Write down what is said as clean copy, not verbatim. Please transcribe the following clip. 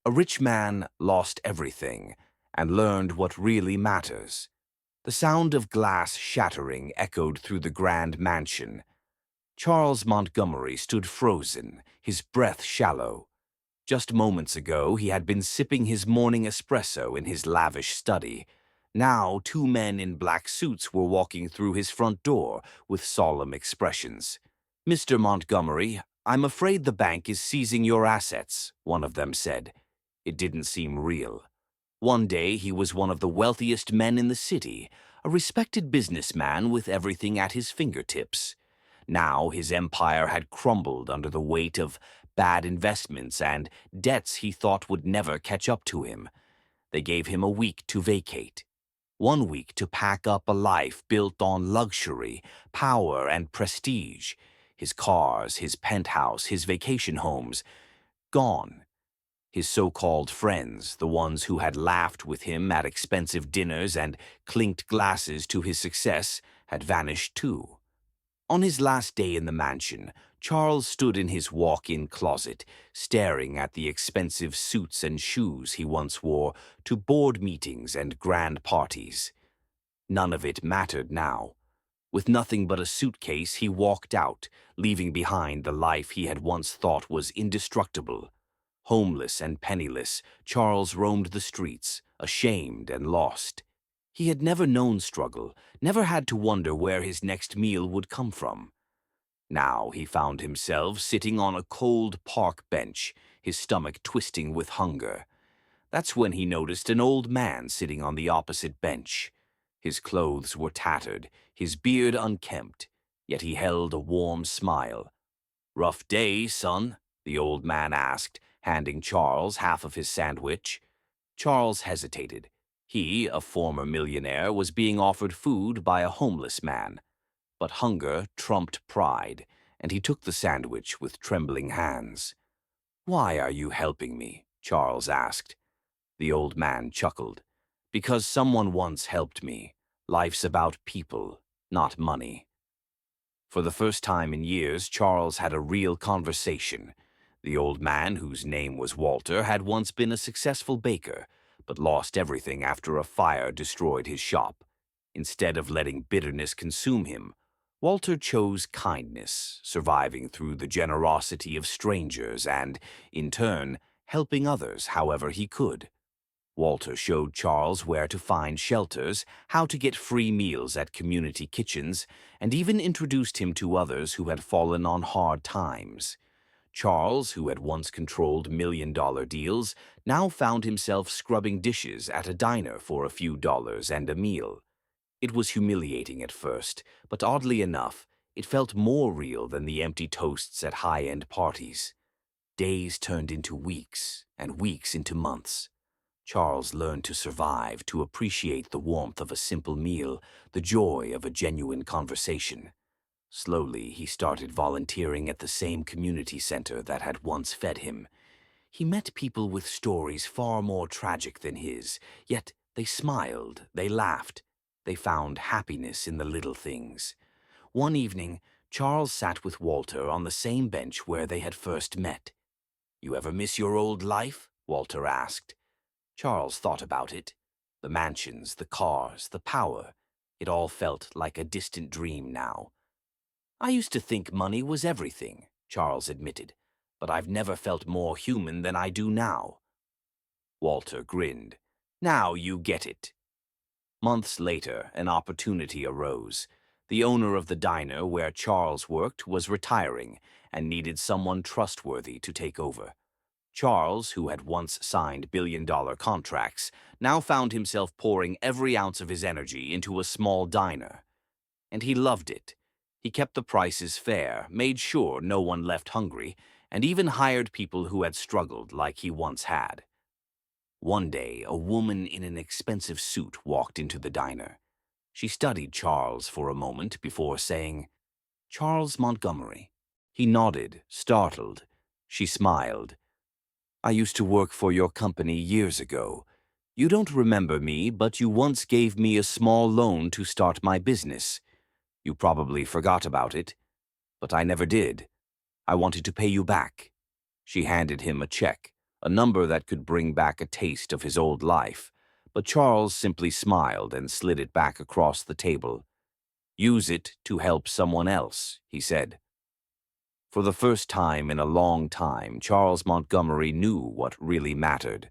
A rich man lost everything and learned what really matters. The sound of glass shattering echoed through the grand mansion. Charles Montgomery stood frozen, his breath shallow. Just moments ago, he had been sipping his morning espresso in his lavish study. Now, two men in black suits were walking through his front door with solemn expressions. "Mr. Montgomery, I'm afraid the bank is seizing your assets," one of them said. It didn't seem real. One day, he was one of the wealthiest men in the city, a respected businessman with everything at his fingertips. Now his empire had crumbled under the weight of bad investments and debts he thought would never catch up to him. They gave him a week to vacate. 1 week to pack up a life built on luxury, power, and prestige. His cars, his penthouse, his vacation homes, gone. His so-called friends, the ones who had laughed with him at expensive dinners and clinked glasses to his success, had vanished too. On his last day in the mansion, Charles stood in his walk-in closet, staring at the expensive suits and shoes he once wore to board meetings and grand parties. None of it mattered now. With nothing but a suitcase, he walked out, leaving behind the life he had once thought was indestructible. Homeless and penniless, Charles roamed the streets, ashamed and lost. He had never known struggle, never had to wonder where his next meal would come from. Now he found himself sitting on a cold park bench, his stomach twisting with hunger. That's when he noticed an old man sitting on the opposite bench. His clothes were tattered, his beard unkempt, yet he held a warm smile. "Rough day, son?" the old man asked, handing Charles half of his sandwich. Charles hesitated. He, a former millionaire, was being offered food by a homeless man. But hunger trumped pride, and he took the sandwich with trembling hands. "Why are you helping me?" Charles asked. The old man chuckled. "Because someone once helped me. Life's about people, not money." For the first time in years, Charles had a real conversation. The old man, whose name was Walter, had once been a successful baker, but lost everything after a fire destroyed his shop. Instead of letting bitterness consume him, Walter chose kindness, surviving through the generosity of strangers and, in turn, helping others however he could. Walter showed Charles where to find shelters, how to get free meals at community kitchens, and even introduced him to others who had fallen on hard times. Charles, who had once controlled million-dollar deals, now found himself scrubbing dishes at a diner for a few dollars and a meal. It was humiliating at first, but oddly enough, it felt more real than the empty toasts at high-end parties. Days turned into weeks, and weeks into months. Charles learned to survive, to appreciate the warmth of a simple meal, the joy of a genuine conversation. Slowly, he started volunteering at the same community center that had once fed him. He met people with stories far more tragic than his, yet they smiled, they laughed, they found happiness in the little things. One evening, Charles sat with Walter on the same bench where they had first met. "You ever miss your old life?" Walter asked. Charles thought about it. The mansions, the cars, the power. It all felt like a distant dream now. "I used to think money was everything," Charles admitted, "but I've never felt more human than I do now." Walter grinned. "Now you get it." Months later, an opportunity arose. The owner of the diner where Charles worked was retiring and needed someone trustworthy to take over. Charles, who had once signed billion-dollar contracts, now found himself pouring every ounce of his energy into a small diner. And he loved it. He kept the prices fair, made sure no one left hungry, and even hired people who had struggled like he once had. One day, a woman in an expensive suit walked into the diner. She studied Charles for a moment before saying, "Charles Montgomery." He nodded, startled. She smiled. "I used to work for your company years ago. You don't remember me, but you once gave me a small loan to start my business. You probably forgot about it, but I never did. I wanted to pay you back." She handed him a check. a number that could bring back a taste of his old life, but Charles simply smiled and slid it back across the table. "Use it to help someone else," he said. For the first time in a long time, Charles Montgomery knew what really mattered.